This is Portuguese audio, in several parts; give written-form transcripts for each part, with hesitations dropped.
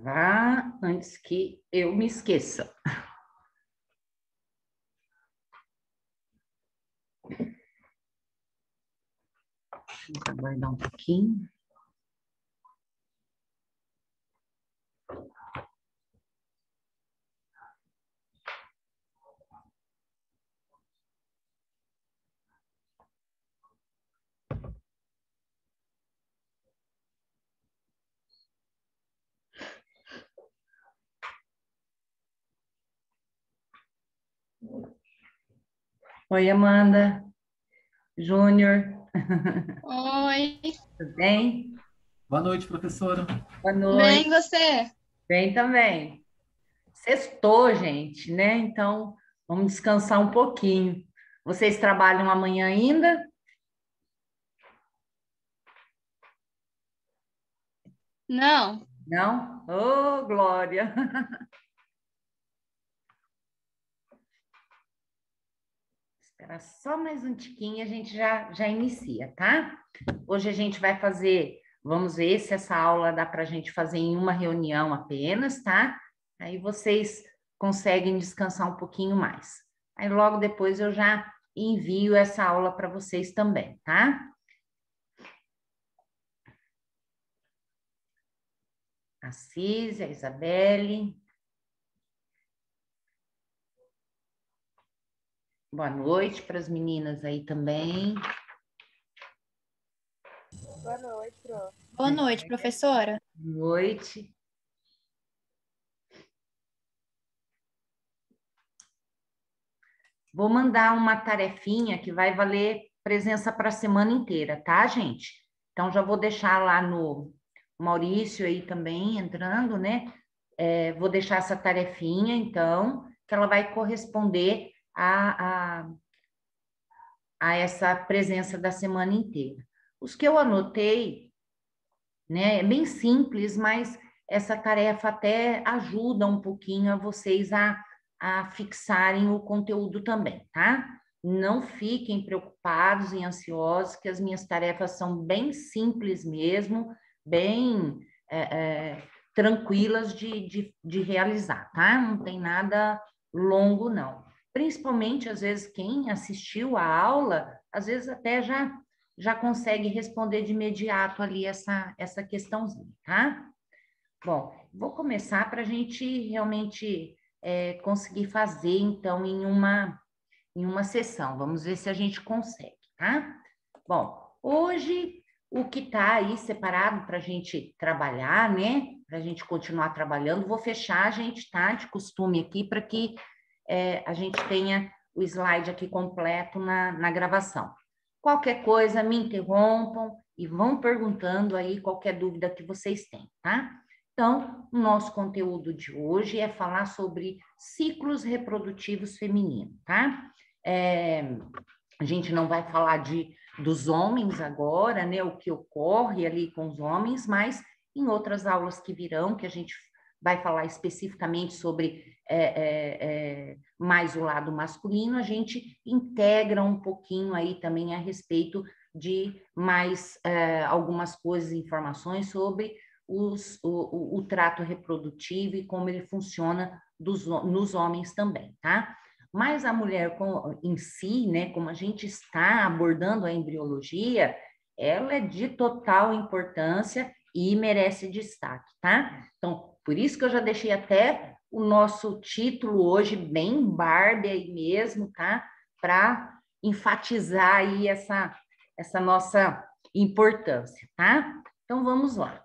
gravar antes que eu me esqueça. Vou aguardar um pouquinho. Oi, Amanda, Júnior, Oi, tudo bem? Boa noite, professora. Boa bem noite, você? bem também. Sextou, gente, né? Então, vamos descansar um pouquinho. Vocês trabalham amanhã ainda? Não, Não? Ô, Glória! Espera só mais um tiquinho e a gente já inicia, tá? Hoje a gente vai fazer, vamos ver se essa aula dá para a gente fazer em uma reunião apenas, tá? Aí vocês conseguem descansar um pouquinho mais. Aí logo depois eu já envio essa aula para vocês também, tá? A Císia, a Isabelle. Boa noite para as meninas aí também. Boa noite, Pro. boa noite, professora. Boa noite. Vou mandar uma tarefinha que vai valer presença para a semana inteira, tá, gente? Então, já vou deixar lá no Maurício aí também entrando, né? Vou deixar essa tarefinha, então, que ela vai corresponder a essa presença da semana inteira. Os que eu anotei, né, é bem simples, mas essa tarefa até ajuda um pouquinho a vocês a fixarem o conteúdo também, tá? Não fiquem preocupados e ansiosos, que as minhas tarefas são bem simples mesmo, bem tranquilas de realizar, tá? Não tem nada longo, não. Principalmente, às vezes, quem assistiu a aula, às vezes até já consegue responder de imediato ali essa questãozinha, tá? Bom, vou começar para a gente realmente conseguir fazer, então, em uma sessão. Vamos ver se a gente consegue, tá? Bom, hoje o que está aí separado para a gente trabalhar, né? Para a gente continuar trabalhando, vou fechar, a gente, tá? De costume aqui, para que a gente tenha o slide aqui completo na gravação. Qualquer coisa, me interrompam e vão perguntando aí qualquer dúvida que vocês têm, tá? Então, o nosso conteúdo de hoje é falar sobre ciclos reprodutivos femininos, tá? A gente não vai falar dos homens agora, né? O que ocorre ali com os homens, mas em outras aulas que virão, que a gente vai falar especificamente sobre mais o lado masculino, a gente integra um pouquinho aí também a respeito de mais algumas coisas, informações sobre o trato reprodutivo e como ele funciona nos homens também, tá? Mas a mulher em si, né, como a gente está abordando a embriologia, ela é de total importância e merece destaque, tá? Então, por isso que eu já deixei até o nosso título hoje bem Barbie aí mesmo, tá? Para enfatizar aí essa nossa importância, tá? Então, vamos lá.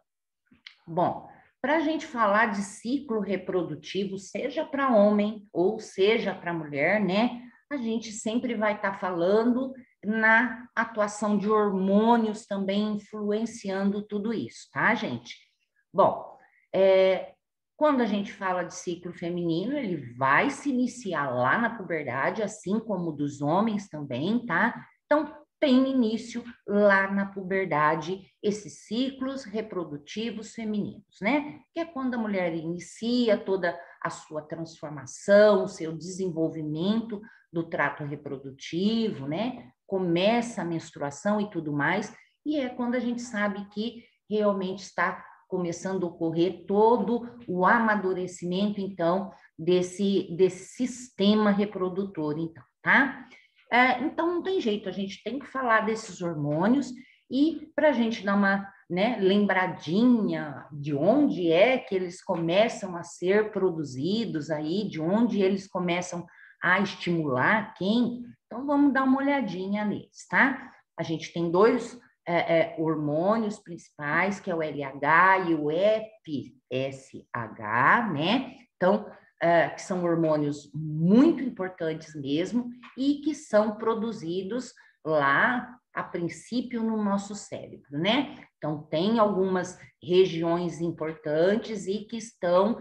Bom, para a gente falar de ciclo reprodutivo, seja para homem ou seja para mulher, né? A gente sempre vai estar falando na atuação de hormônios também influenciando tudo isso, tá, gente? Bom, quando a gente fala de ciclo feminino, ele vai se iniciar lá na puberdade, assim como o dos homens também, tá? Então, tem início lá na puberdade esses ciclos reprodutivos femininos, né? Que é quando a mulher inicia toda a sua transformação, o seu desenvolvimento do trato reprodutivo, né? Começa a menstruação e tudo mais, e é quando a gente sabe que realmente está começando a ocorrer todo o amadurecimento, então, desse sistema reprodutor, então, tá? Então, não tem jeito, a gente tem que falar desses hormônios e para a gente dar uma, né, lembradinha de onde é que eles começam a ser produzidos aí, de onde eles começam a estimular quem, então vamos dar uma olhadinha neles, tá? A gente tem dois hormônios principais, que é o LH e o FSH, né? Então, que são hormônios muito importantes mesmo e que são produzidos lá, a princípio, no nosso cérebro, né? Então, tem algumas regiões importantes e que estão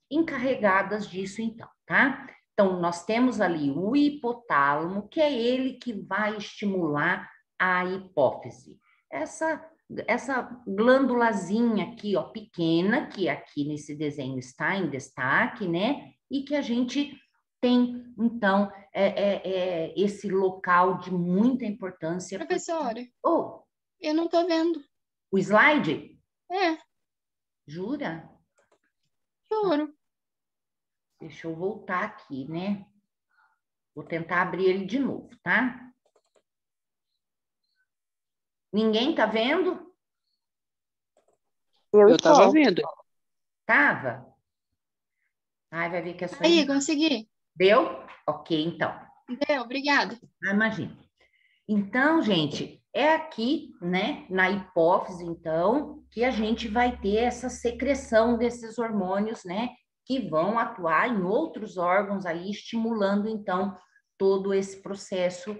encarregadas disso, então, tá? Então, nós temos ali o hipotálamo, que é ele que vai estimular a hipófise. Essa glândulazinha aqui, ó, pequena, que aqui nesse desenho está em destaque, né? E que a gente tem, então, esse local de muita importância. Professora, Oh, eu não tô vendo. o slide? É, Jura? juro. Deixa eu voltar aqui, né? Vou tentar abrir ele de novo, tá? Ninguém tá vendo? Eu tava vendo. Tava? Ai, vai ver que é só... Aí, consegui. Deu? Ok, então. Deu, obrigada. Imagina. Então, gente, é aqui, né, na hipófise, então, que a gente vai ter essa secreção desses hormônios, né, que vão atuar em outros órgãos aí, estimulando, então, todo esse processo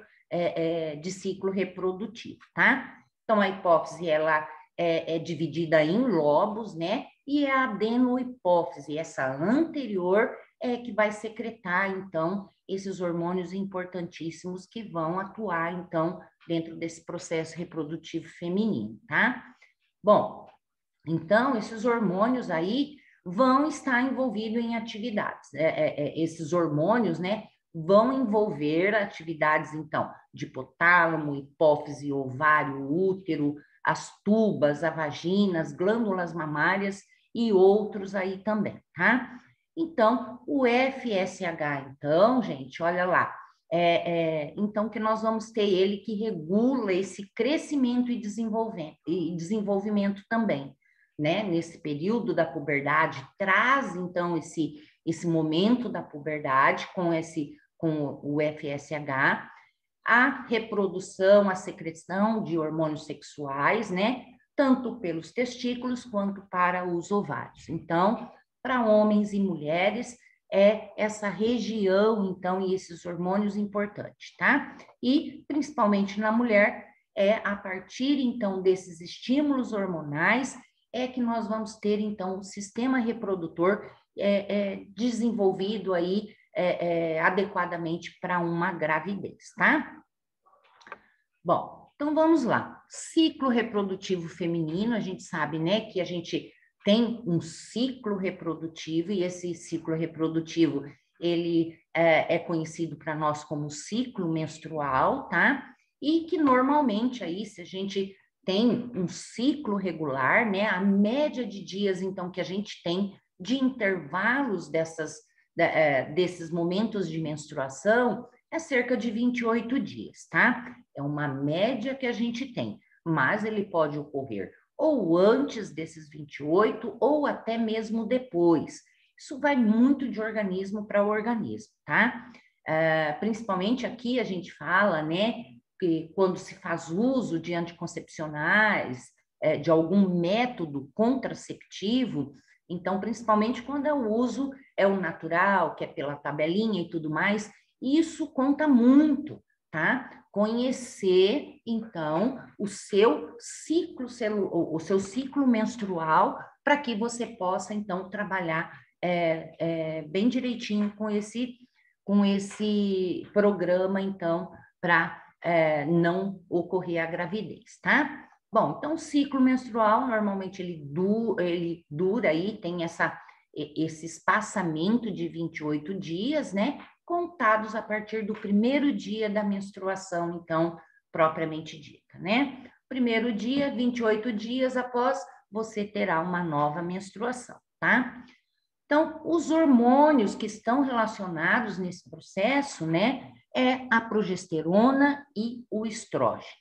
de ciclo reprodutivo, tá? Então, a hipófise, ela é dividida em lobos, né, e a adenohipófise, essa anterior, que vai secretar, então, esses hormônios importantíssimos que vão atuar, então, dentro desse processo reprodutivo feminino, tá? Bom, então, esses hormônios aí vão estar envolvidos em atividades. Esses hormônios, né, vão envolver atividades, então, de hipotálamo, hipófise, ovário, útero, as tubas, a vagina, as glândulas mamárias e outros aí também, tá? Então, o FSH, então, gente, olha lá, então que nós vamos ter ele que regula esse crescimento e desenvolvimento também, né? Nesse período da puberdade, traz, então, esse momento da puberdade com o FSH, a reprodução, a secreção de hormônios sexuais, né? Tanto pelos testículos quanto para os ovários. Então, para homens e mulheres, essa região, então, e esses hormônios importantes, tá? E, principalmente na mulher, a partir, então, desses estímulos hormonais, que nós vamos ter, então, o sistema reprodutor desenvolvido aí adequadamente para uma gravidez, tá? Bom, então vamos lá. Ciclo reprodutivo feminino, a gente sabe, né, que a gente tem um ciclo reprodutivo e esse ciclo reprodutivo, ele é conhecido para nós como ciclo menstrual, tá? E que normalmente aí, se a gente tem um ciclo regular, né, a média de dias, então, que a gente tem de intervalos desses momentos de menstruação é cerca de 28 dias, tá? É uma média que a gente tem, mas ele pode ocorrer ou antes desses 28, ou até mesmo depois. Isso vai muito de organismo para organismo, tá? Principalmente aqui a gente fala, né, que quando se faz uso de anticoncepcionais, de algum método contraceptivo, então, principalmente quando o uso é o natural, que é pela tabelinha e tudo mais, isso conta muito, tá? Conhecer, então, o seu ciclo menstrual, para que você possa, então, trabalhar bem direitinho com esse programa, então, para não ocorrer a gravidez, tá? Bom, então, o ciclo menstrual, normalmente, ele dura aí, tem esse espaçamento de 28 dias, né? Contados a partir do primeiro dia da menstruação, então, propriamente dita, né? Primeiro dia, 28 dias após, você terá uma nova menstruação, tá? Então, os hormônios que estão relacionados nesse processo, né, é a progesterona e o estrógeno.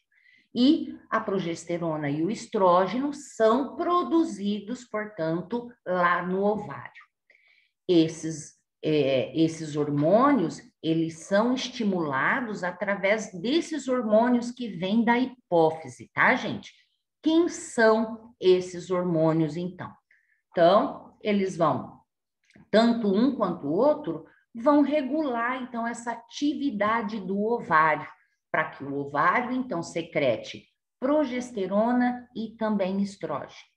E a progesterona e o estrógeno são produzidos, portanto, lá no ovário. Esses hormônios, eles são estimulados através desses hormônios que vêm da hipófise, tá, gente? Quem são esses hormônios, então? Então, eles vão, tanto um quanto o outro, vão regular, então, essa atividade do ovário, para que o ovário, então, secrete progesterona e também estrógeno.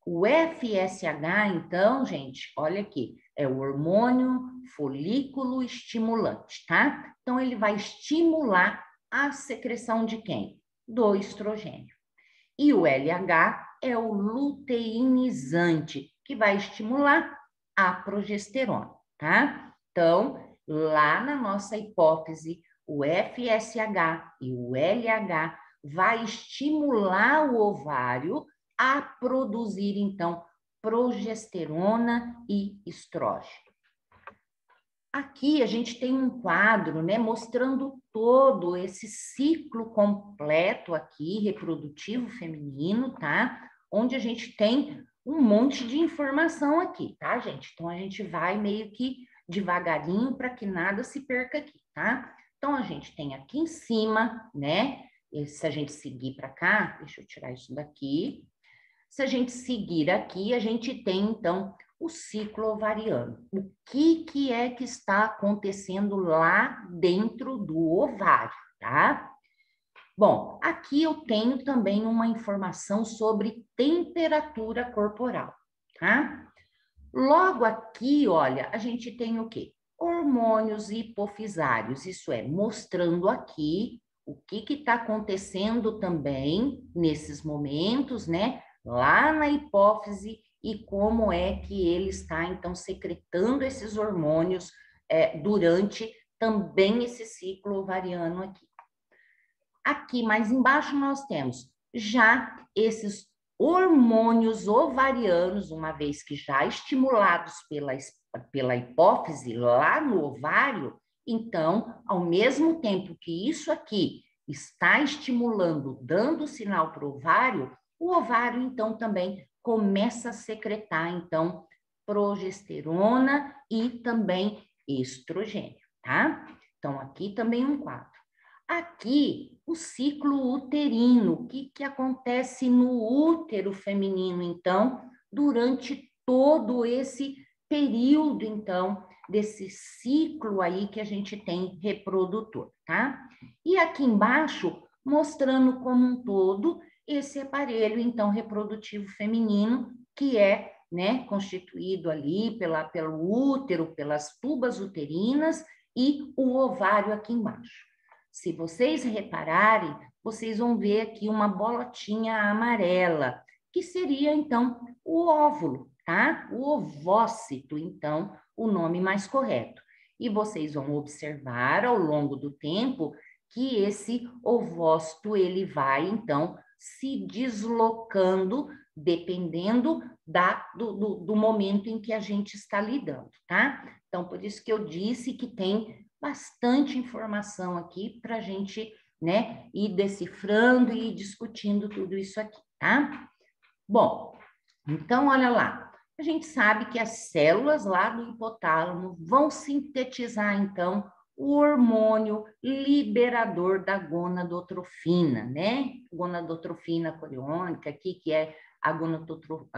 O FSH, então, gente, olha aqui, é o hormônio folículo estimulante, tá? Então, ele vai estimular a secreção de quem? Do estrogênio. E o LH é o luteinizante, que vai estimular a progesterona, tá? Então, lá na nossa hipófise, o FSH e o LH vai estimular o ovário a produzir, então, progesterona e estrógeno. Aqui a gente tem um quadro, né, mostrando todo esse ciclo completo aqui, reprodutivo feminino, tá? Onde a gente tem um monte de informação aqui, tá, gente? Então, a gente vai meio que devagarinho para que nada se perca aqui, tá? Então, a gente tem aqui em cima, né? E se a gente seguir para cá, deixa eu tirar isso daqui. Se a gente seguir aqui, a gente tem, então, o ciclo ovariano. O que é que está acontecendo lá dentro do ovário, tá? Bom, aqui eu tenho também uma informação sobre temperatura corporal, tá? Logo aqui, olha, a gente tem o quê? Hormônios hipofisários, isso é, mostrando aqui o que está acontecendo também nesses momentos, né? Lá na hipófise e como é que ele está, então, secretando esses hormônios durante também esse ciclo ovariano aqui. Aqui mais embaixo nós temos já esses hormônios ovarianos, uma vez que já estimulados pela hipófise lá no ovário, então, ao mesmo tempo que isso aqui está estimulando, dando sinal para o ovário, então, também começa a secretar, então, progesterona e também estrogênio, tá? Então, aqui também um quadro. Aqui, o ciclo uterino, o que acontece no útero feminino, então, durante todo esse período, então, desse ciclo aí que a gente tem reprodutor, tá? E aqui embaixo, mostrando como um todo esse aparelho, então, reprodutivo feminino, que é, né, constituído ali pelo útero, pelas tubas uterinas e o ovário aqui embaixo. Se vocês repararem, vocês vão ver aqui uma bolotinha amarela, que seria, então, o óvulo, tá? O ovócito, então, o nome mais correto. E vocês vão observar ao longo do tempo que esse ovócito, ele vai, então, se deslocando, dependendo do momento em que a gente está lidando, tá? Então, por isso que eu disse que tem bastante informação aqui para a gente, né, ir decifrando e ir discutindo tudo isso aqui, tá? Bom, então, olha lá. A gente sabe que as células lá do hipotálamo vão sintetizar, então, o hormônio liberador da gonadotrofina, né? Gonadotrofina coriônica aqui, que é a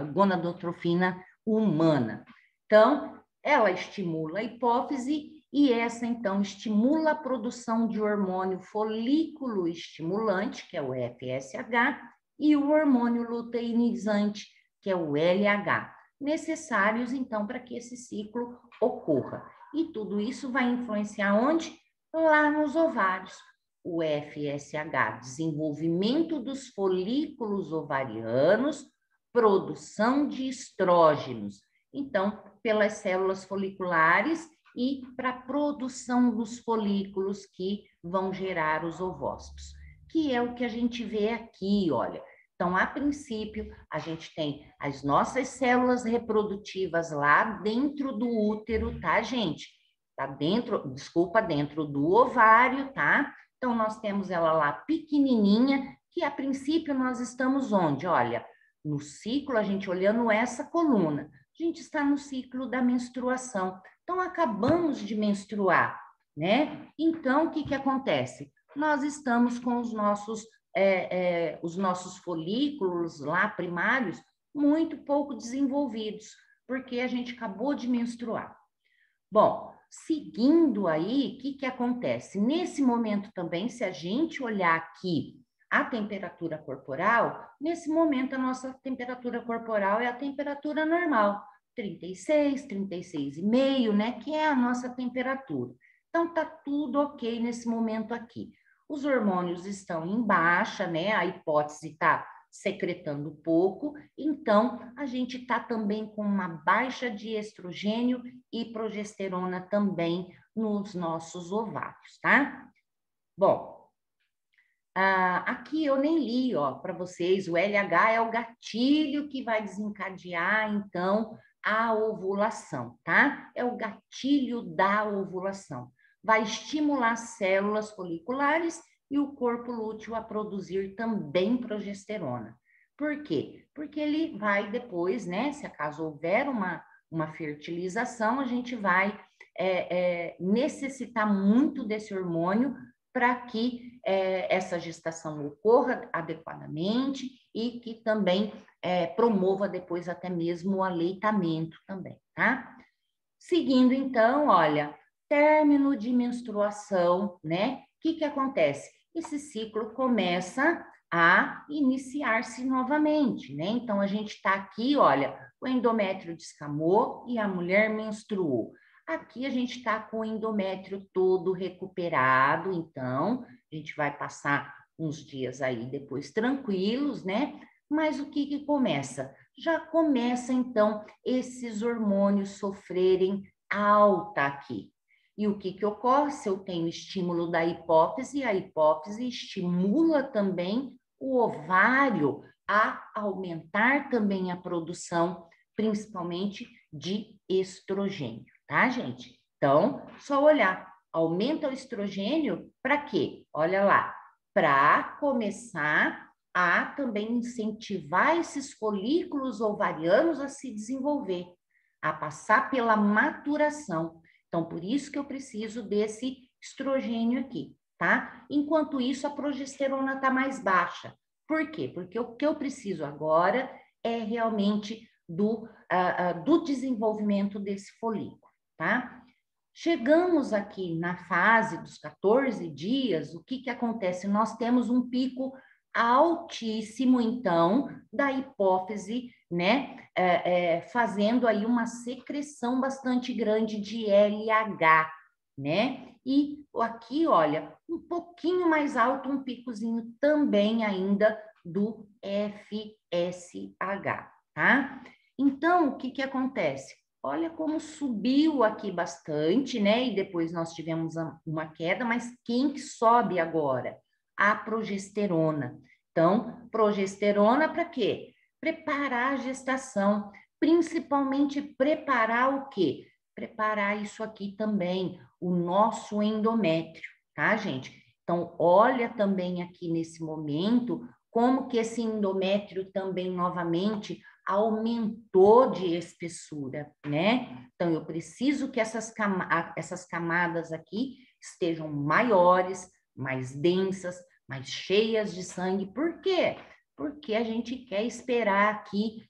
gonadotrofina humana. Então, ela estimula a hipófise e essa, então, estimula a produção de hormônio folículo estimulante, que é o FSH, e o hormônio luteinizante, que é o LH, necessários, então, para que esse ciclo ocorra. E tudo isso vai influenciar onde? Lá nos ovários. O FSH, desenvolvimento dos folículos ovarianos, produção de estrógenos. Então, pelas células foliculares e para a produção dos folículos que vão gerar os ovócitos, que é o que a gente vê aqui, olha. Então, a princípio, a gente tem as nossas células reprodutivas lá dentro do útero, tá, gente? Tá dentro, desculpa, dentro do ovário, tá? Então, nós temos ela lá pequenininha, que a princípio nós estamos onde? Olha, no ciclo, a gente olhando essa coluna, a gente está no ciclo da menstruação. Então, acabamos de menstruar, né? Então, o que que acontece? Nós estamos com os nossos folículos lá primários muito pouco desenvolvidos, porque a gente acabou de menstruar. Bom, seguindo aí, o que que acontece? Nesse momento também, se a gente olhar aqui a temperatura corporal, nesse momento a nossa temperatura corporal é a temperatura normal, 36,5, né? Que é a nossa temperatura. Então, tá tudo ok nesse momento aqui. Os hormônios estão em baixa, né? A hipófise está secretando pouco, então a gente está também com uma baixa de estrogênio e progesterona também nos nossos ovários, tá? Bom, aqui eu nem li, ó, para vocês, o LH é o gatilho que vai desencadear, então, a ovulação, tá? É o gatilho da ovulação. Vai estimular células foliculares e o corpo lúteo a produzir também progesterona. Por quê? Porque ele vai depois, né, se acaso houver uma fertilização, a gente vai necessitar muito desse hormônio para que essa gestação ocorra adequadamente e que também promova depois até mesmo o aleitamento também, tá? Seguindo, então, olha, término de menstruação, né? O que que acontece? Esse ciclo começa a iniciar-se novamente, né? Então, a gente está aqui, olha, o endométrio descamou e a mulher menstruou. Aqui a gente está com o endométrio todo recuperado, então a gente vai passar uns dias aí depois tranquilos, né? Mas o que que começa? Já começa, então, esses hormônios sofrerem alta aqui. E o que que ocorre? Se eu tenho estímulo da hipófise, a hipófise estimula também o ovário a aumentar também a produção, principalmente de estrogênio, tá, gente? Então, só olhar. Aumenta o estrogênio para quê? Olha lá, para começar a também incentivar esses folículos ovarianos a se desenvolver, a passar pela maturação. Então, por isso que eu preciso desse estrogênio aqui, tá? Enquanto isso, a progesterona está mais baixa. Por quê? Porque o que eu preciso agora é realmente do desenvolvimento desse folículo, tá? Chegamos aqui na fase dos 14 dias, o que que acontece? Nós temos um pico altíssimo, então, da hipófise, né? Fazendo aí uma secreção bastante grande de LH, né? E aqui, olha, um pouquinho mais alto, um picozinho também ainda do FSH, tá? Então, o que que acontece? Olha como subiu aqui bastante, né? E depois nós tivemos uma queda, mas quem que sobe agora? A progesterona. Então, progesterona para quê? Preparar a gestação, principalmente preparar o quê? Preparar isso aqui também, o nosso endométrio, tá, gente? Então, olha também aqui nesse momento como que esse endométrio também novamente aumentou de espessura, né? Então, eu preciso que essas camadas aqui estejam maiores, mais densas, mais cheias de sangue. Por quê? Porque a gente quer esperar aqui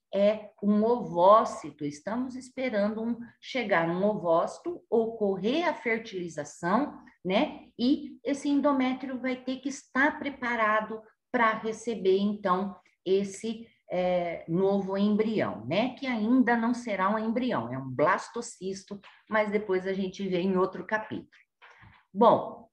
um ovócito. Estamos esperando chegar um ovócito, ocorrer a fertilização, né? E esse endométrio vai ter que estar preparado para receber, então, esse novo embrião, né? Que ainda não será um embrião, é um blastocisto, mas depois a gente vê em outro capítulo. Bom,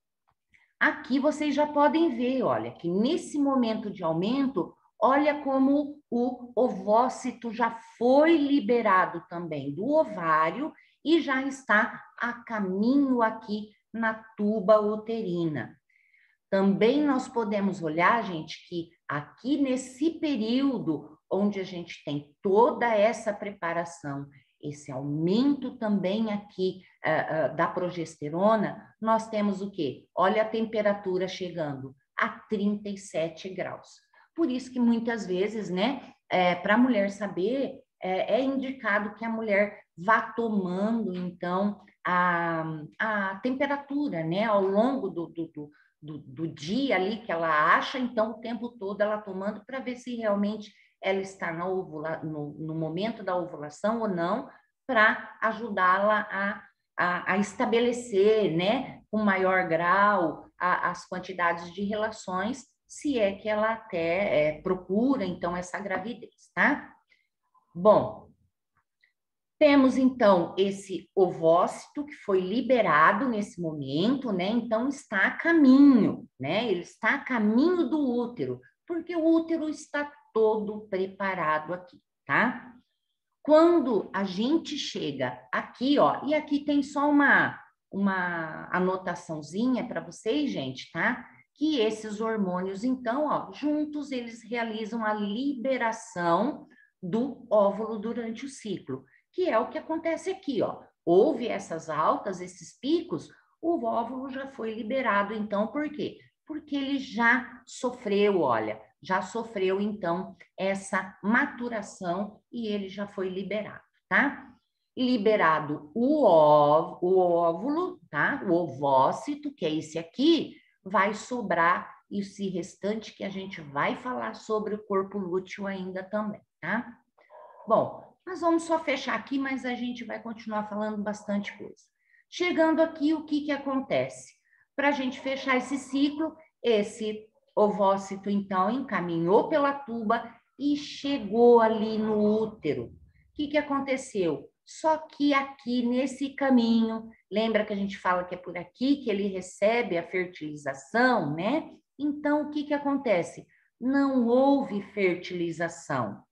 aqui vocês já podem ver, olha, que nesse momento de aumento, olha como o ovócito já foi liberado também do ovário e já está a caminho aqui na tuba uterina. Também nós podemos olhar, gente, que aqui nesse período onde a gente tem toda essa preparação, esse aumento também aqui da progesterona, nós temos o quê? Olha a temperatura chegando a 37 graus. Por isso que muitas vezes, né, para a mulher saber, é indicado que a mulher vá tomando, então, a temperatura, né, ao longo do dia ali que ela acha, então, o tempo todo ela tomando para ver se realmente ela está no momento da ovulação ou não, para ajudá-la a estabelecer, né, com maior grau, as quantidades de relações, se é que ela até procura, então, essa gravidez, tá? Bom, temos, então, esse ovócito que foi liberado nesse momento, né? Então, está a caminho, né? Ele está a caminho do útero, porque o útero está todo preparado aqui, tá? Quando a gente chega aqui, ó, e aqui tem só uma anotaçãozinha para vocês, gente, tá? Que esses hormônios, então, ó, juntos eles realizam a liberação do óvulo durante o ciclo, que é o que acontece aqui, ó. Houve essas altas, esses picos, o óvulo já foi liberado, então, por quê? Porque ele já sofreu, olha, já sofreu, então, essa maturação e ele já foi liberado, tá? Liberado o óvulo, tá? O ovócito, que é esse aqui, vai sobrar esse restante que a gente vai falar sobre o corpo lúteo ainda também, tá? Bom, nós vamos só fechar aqui, mas a gente vai continuar falando bastante coisa. Chegando aqui, o que acontece? Para a gente fechar esse ciclo, esse ovócito, então, encaminhou pela tuba e chegou ali no útero. O que aconteceu? Só que aqui nesse caminho, lembra que a gente fala que é por aqui que ele recebe a fertilização, né? Então, o que acontece? Não houve fertilização.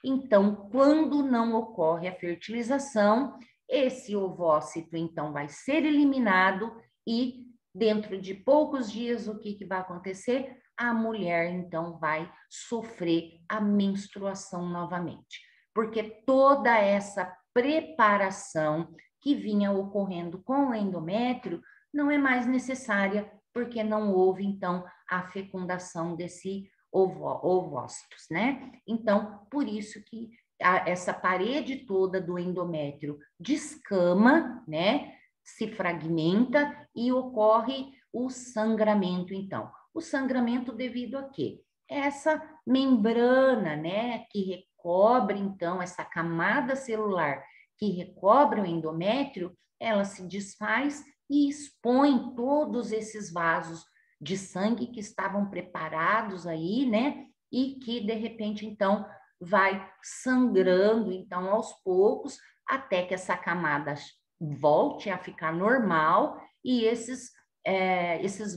Então, quando não ocorre a fertilização, esse ovócito, então, vai ser eliminado e dentro de poucos dias, o que vai acontecer? A mulher, então, vai sofrer a menstruação novamente. Porque toda essa preparação que vinha ocorrendo com o endométrio não é mais necessária, porque não houve, então, a fecundação desse ovócitos, né? Então, por isso que essa parede toda do endométrio descama, né? Se fragmenta e ocorre o sangramento, então. O sangramento devido a quê? Essa membrana, né, que recobre, então, essa camada celular que recobre o endométrio, ela se desfaz e expõe todos esses vasos de sangue que estavam preparados aí, né, e que, de repente, então, vai sangrando, então, aos poucos, até que essa camada volte a ficar normal e esses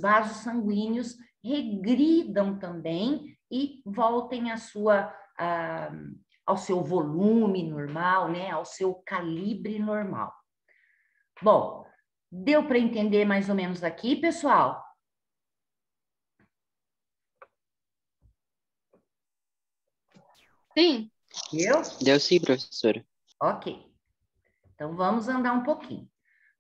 vasos sanguíneos regridam também e voltem ao seu volume normal, né, ao seu calibre normal. Bom, deu para entender mais ou menos aqui, pessoal? Sim. Deu sim, professora. Ok. Então, vamos andar um pouquinho.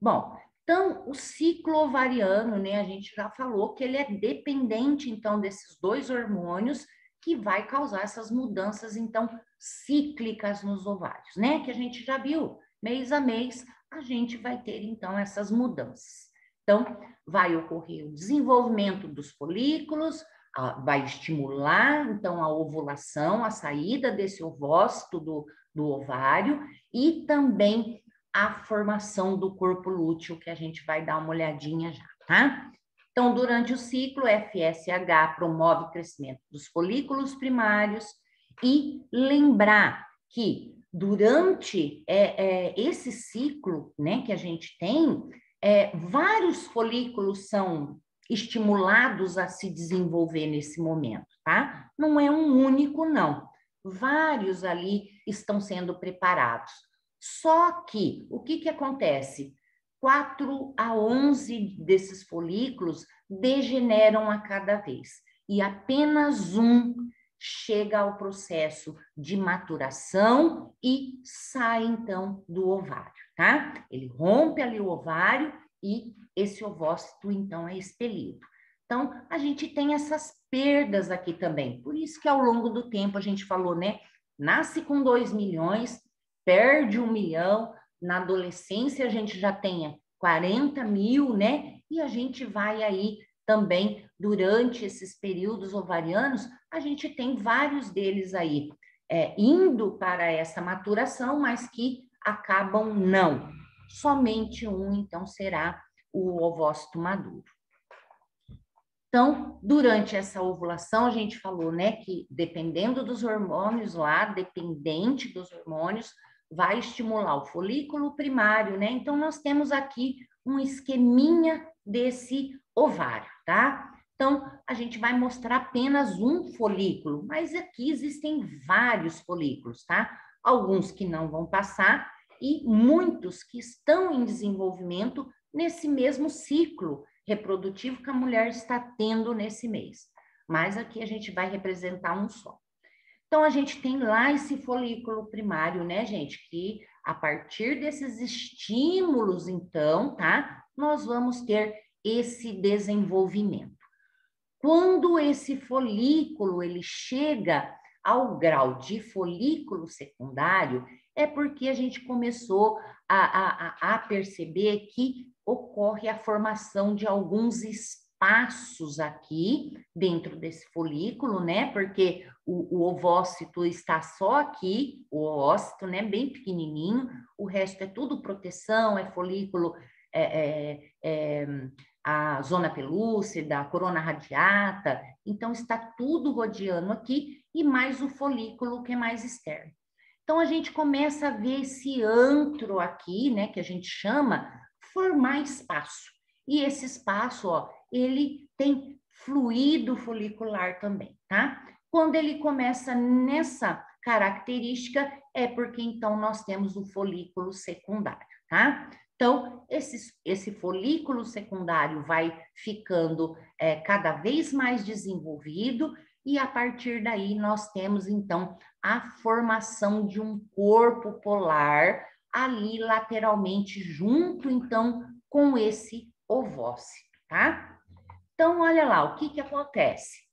Bom, então, o ciclo ovariano, né, a gente já falou que ele é dependente, então, desses dois hormônios que vai causar essas mudanças, então, cíclicas nos ovários, né, que a gente já viu, mês a mês, a gente vai ter, então, essas mudanças. Então, vai ocorrer o desenvolvimento dos folículos, vai estimular, então, a ovulação, a saída desse ovócito do ovário e também a formação do corpo lúteo, que a gente vai dar uma olhadinha já, tá? Então, durante o ciclo, FSH promove o crescimento dos folículos primários e lembrar que durante esse ciclo, né, que a gente tem, vários folículos são estimulados a se desenvolver nesse momento, tá? Não é um único, não. Vários ali estão sendo preparados. Só que, o que acontece? 4 a 11 desses folículos degeneram a cada vez. E apenas um chega ao processo de maturação e sai, então, do ovário, tá? Ele rompe ali o ovário e esse ovócito, então, é expelido. Então, a gente tem essas perdas aqui também. Por isso que, ao longo do tempo, a gente falou, né? Nasce com 2 milhões, perde 1 milhão, na adolescência a gente já tem 40 mil, né? E a gente vai aí também, durante esses períodos ovarianos, a gente tem vários deles aí indo para essa maturação, mas que acabam não. Somente um, então, será o ovócito maduro. Então, durante essa ovulação, a gente falou, né, que dependendo dos hormônios lá, dependente dos hormônios, vai estimular o folículo primário, né? Então, nós temos aqui um esqueminha desse ovário, tá? Então, a gente vai mostrar apenas um folículo, mas aqui existem vários folículos, tá? Alguns que não vão passar e muitos que estão em desenvolvimento nesse mesmo ciclo reprodutivo que a mulher está tendo nesse mês. Mas aqui a gente vai representar um só. Então, a gente tem lá esse folículo primário, né, gente? Que a partir desses estímulos, então, tá? Nós vamos ter esse desenvolvimento. Quando esse folículo, ele chega ao grau de folículo secundário, é porque a gente começou a perceber que ocorre a formação de alguns espaços aqui dentro desse folículo, né? Porque o ovócito está só aqui, o ovócito, né? Bem pequenininho, o resto é tudo proteção, é folículo, a zona pelúcida, a corona radiata, então está tudo rodeando aqui e mais o folículo que é mais externo. Então a gente começa a ver esse antro aqui, né, que a gente chama, formar espaço. E esse espaço, ó, ele tem fluido folicular também, tá? Quando ele começa nessa característica, é porque então nós temos o folículo secundário, tá? Então, esse folículo secundário vai ficando cada vez mais desenvolvido e a partir daí nós temos, então, a formação de um corpo polar ali lateralmente junto, então, com esse ovócito, tá? Então, olha lá, o que acontece?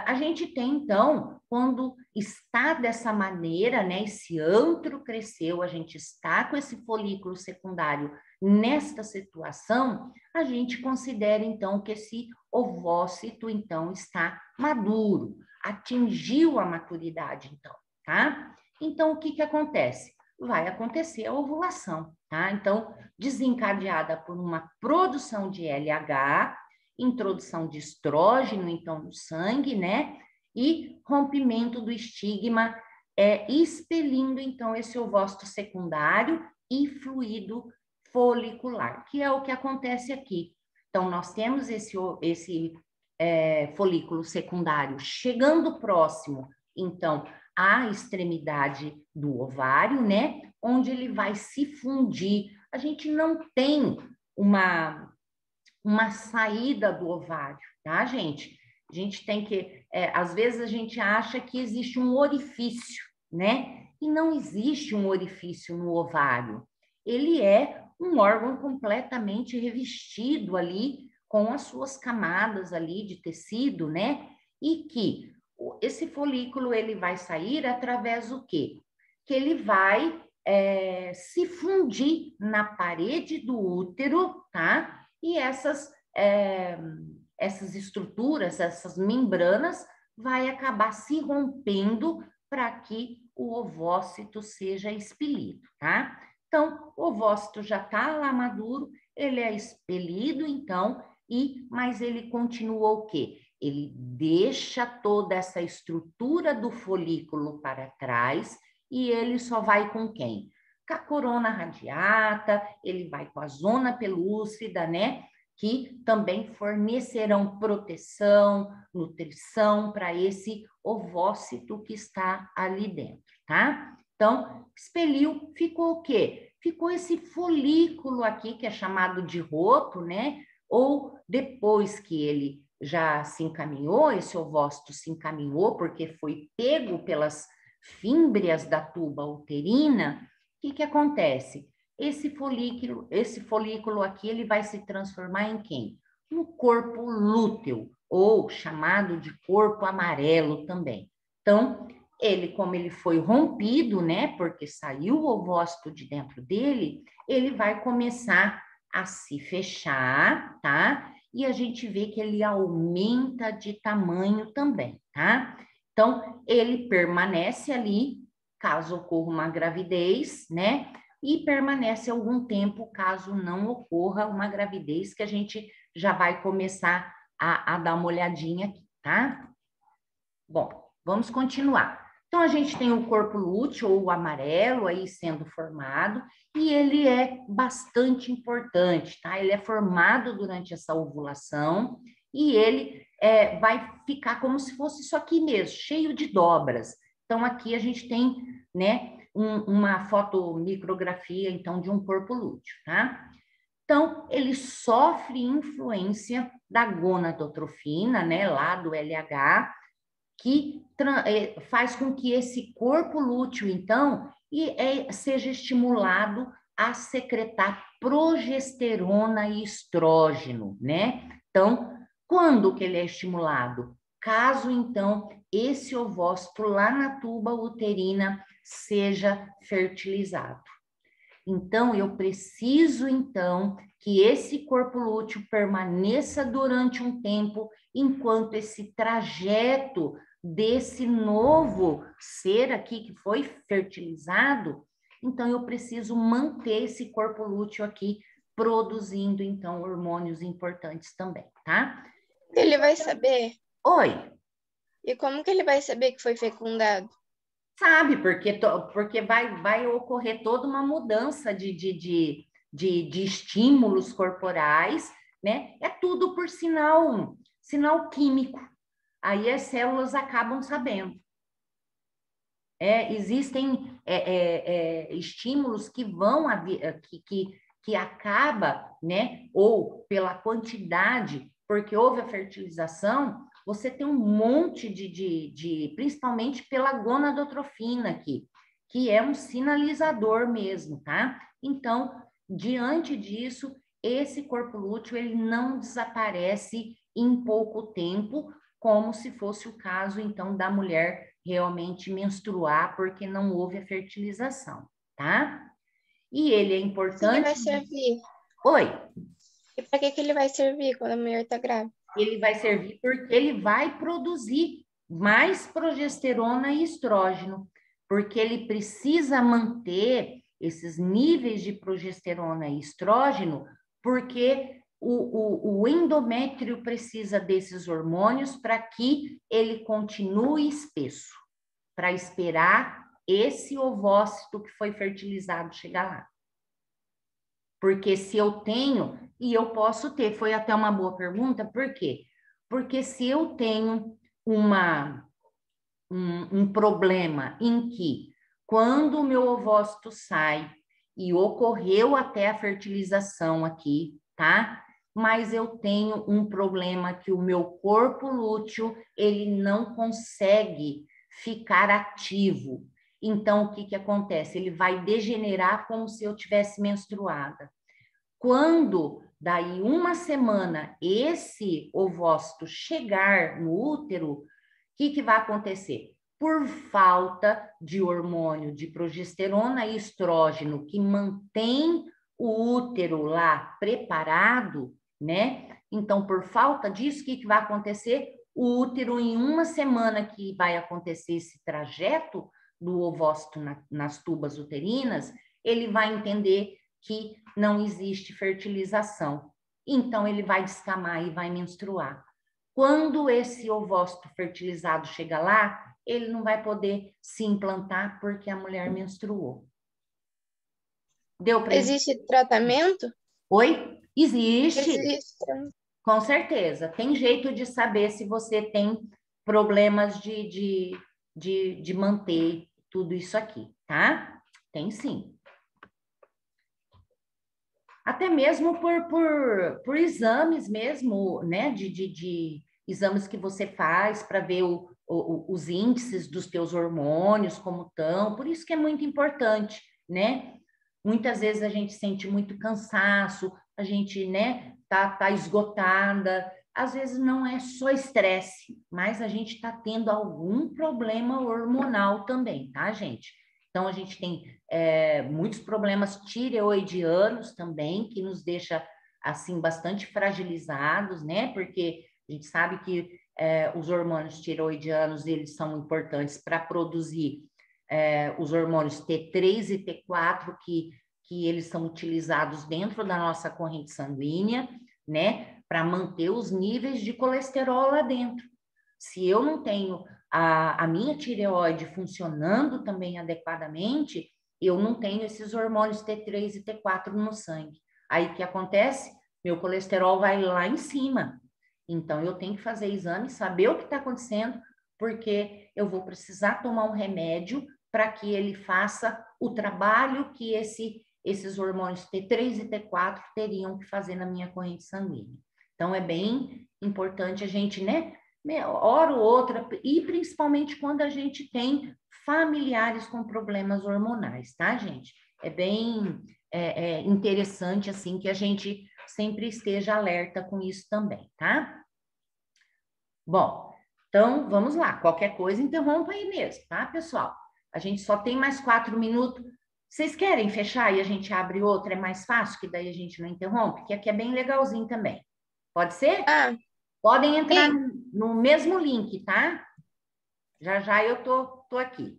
A gente tem, então, quando está dessa maneira, né, esse antro cresceu, a gente está com esse folículo secundário nesta situação, a gente considera, então, que esse ovócito, então, está maduro, atingiu a maturidade, então, tá? Então, o que acontece? Vai acontecer a ovulação, tá? Então, desencadeada por uma produção de LH, introdução de estrógeno, então, no sangue, né? E rompimento do estigma, expelindo, então, esse ovócito secundário e fluido folicular, que é o que acontece aqui. Então, nós temos esse folículo secundário chegando próximo, então, à extremidade do ovário, né? Onde ele vai se fundir. A gente não tem uma saída do ovário, tá, gente? A gente tem que, às vezes a gente acha que existe um orifício, né? E não existe um orifício no ovário. Ele é um órgão completamente revestido ali com as suas camadas ali de tecido, né? E que esse folículo, ele vai sair através do quê? Que ele vai se fundir na parede do útero, tá? E essas estruturas, essas membranas, vai acabar se rompendo para que o ovócito seja expelido, tá? Então, o ovócito já está lá maduro, ele é expelido, então, mas ele continua o quê? Ele deixa toda essa estrutura do folículo para trás e ele só vai com quem? Com a corona radiata, ele vai com a zona pelúcida, né? Que também fornecerão proteção, nutrição para esse ovócito que está ali dentro, tá? Então, expeliu, ficou o quê? Ficou esse folículo aqui, que é chamado de roto, né? ou depois que ele já se encaminhou, esse ovócito se encaminhou porque foi pego pelas fímbrias da tuba uterina, o que acontece? Esse folículo aqui, ele vai se transformar em quem? No corpo lúteo, ou chamado de corpo amarelo também. Então, ele, como ele foi rompido, né, porque saiu o ovócito de dentro dele, ele vai começar a se fechar, tá? E a gente vê que ele aumenta de tamanho também, tá? Então, ele permanece ali, caso ocorra uma gravidez, né? E permanece algum tempo, caso não ocorra uma gravidez, que a gente já vai começar a dar uma olhadinha aqui, tá? Bom, vamos continuar. Então, a gente tem o corpo lúteo, ou o amarelo, aí sendo formado, e ele é bastante importante, tá? Ele é formado durante essa ovulação, e ele vai ficar como se fosse isso aqui mesmo, cheio de dobras. Então, aqui a gente tem, né, uma fotomicrografia, então, de um corpo lúteo, tá? Então, ele sofre influência da gonadotrofina, né, lá do LH, que faz com que esse corpo lúteo, então, seja estimulado a secretar progesterona e estrógeno, né? Então, quando que ele é estimulado? Caso, então, esse ovócito lá na tuba uterina seja fertilizado. Então, eu preciso, então, que esse corpo lúteo permaneça durante um tempo, enquanto esse trajeto desse novo ser aqui que foi fertilizado, então eu preciso manter esse corpo lúteo aqui produzindo, então, hormônios importantes também, tá? Ele vai saber? Oi. E como que ele vai saber que foi fecundado? Sabe, porque vai ocorrer toda uma mudança de estímulos corporais, né? É tudo por sinal químico. Aí as células acabam sabendo. Existem estímulos que vão que acaba, né? Ou pela quantidade, porque houve a fertilização, você tem um monte principalmente pela gonadotrofina aqui, que é um sinalizador mesmo, tá? Então, diante disso, esse corpo lúteo, ele não desaparece em pouco tempo, como se fosse o caso, então, da mulher realmente menstruar, porque não houve a fertilização, tá? E ele é importante... Ele vai servir? Oi? E para que ele vai servir quando a mulher está grávida? Ele vai servir porque ele vai produzir mais progesterona e estrógeno, porque ele precisa manter esses níveis de progesterona e estrógeno, porque o endométrio precisa desses hormônios para que ele continue espesso, para esperar esse ovócito que foi fertilizado chegar lá. Porque se eu tenho, e eu posso ter, foi até uma boa pergunta, por quê? Porque se eu tenho um problema em que, quando o meu ovócito sai e ocorreu até a fertilização aqui, tá? Mas eu tenho um problema que o meu corpo lúteo, ele não consegue ficar ativo. Então, o que acontece? Ele vai degenerar como se eu tivesse menstruada. Quando, daí uma semana, esse ovócito chegar no útero, o que vai acontecer? Por falta de hormônio de progesterona e estrógeno que mantém o útero lá preparado, né? Então, por falta disso, o que vai acontecer? O útero, em uma semana que vai acontecer esse trajeto do ovócito nas tubas uterinas, ele vai entender que não existe fertilização. Então, ele vai descamar e vai menstruar. Quando esse ovócito fertilizado chega lá, ele não vai poder se implantar porque a mulher menstruou. Deu para Existe tratamento? Oi? Existe. Existe. Com certeza. Tem jeito de saber se você tem problemas de manter tudo isso aqui, tá? Tem sim. até mesmo por exames mesmo, né, de exames que você faz para ver os índices dos teus hormônios, como estão, por isso que é muito importante, né? Muitas vezes a gente sente muito cansaço, a gente, né, tá esgotada, às vezes não é só estresse, mas a gente está tendo algum problema hormonal também, tá, gente? Então, a gente tem muitos problemas tireoidianos também, que nos deixa, assim, bastante fragilizados, né? Porque a gente sabe que os hormônios tireoidianos, eles são importantes para produzir os hormônios T3 e T4, que eles são utilizados dentro da nossa corrente sanguínea, né? Para manter os níveis de colesterol lá dentro. Se eu não tenho a minha tireoide funcionando também adequadamente, eu não tenho esses hormônios T3 e T4 no sangue. Aí o que acontece? Meu colesterol vai lá em cima. Então, eu tenho que fazer exame, saber o que está acontecendo, porque eu vou precisar tomar um remédio para que ele faça o trabalho que esses hormônios T3 e T4 teriam que fazer na minha corrente sanguínea. Então, é bem importante a gente, né, hora ou outra, e principalmente quando a gente tem familiares com problemas hormonais, tá, gente? É bem interessante, assim, que a gente sempre esteja alerta com isso também, tá? Bom, então, vamos lá. Qualquer coisa, interrompa aí mesmo, tá, pessoal? A gente só tem mais 4 minutos. Vocês querem fechar e a gente abre outra? É mais fácil, que daí a gente não interrompe, que aqui é bem legalzinho também. Pode ser? Ah, Podem entrar sim. no mesmo link, tá? Já já eu tô aqui.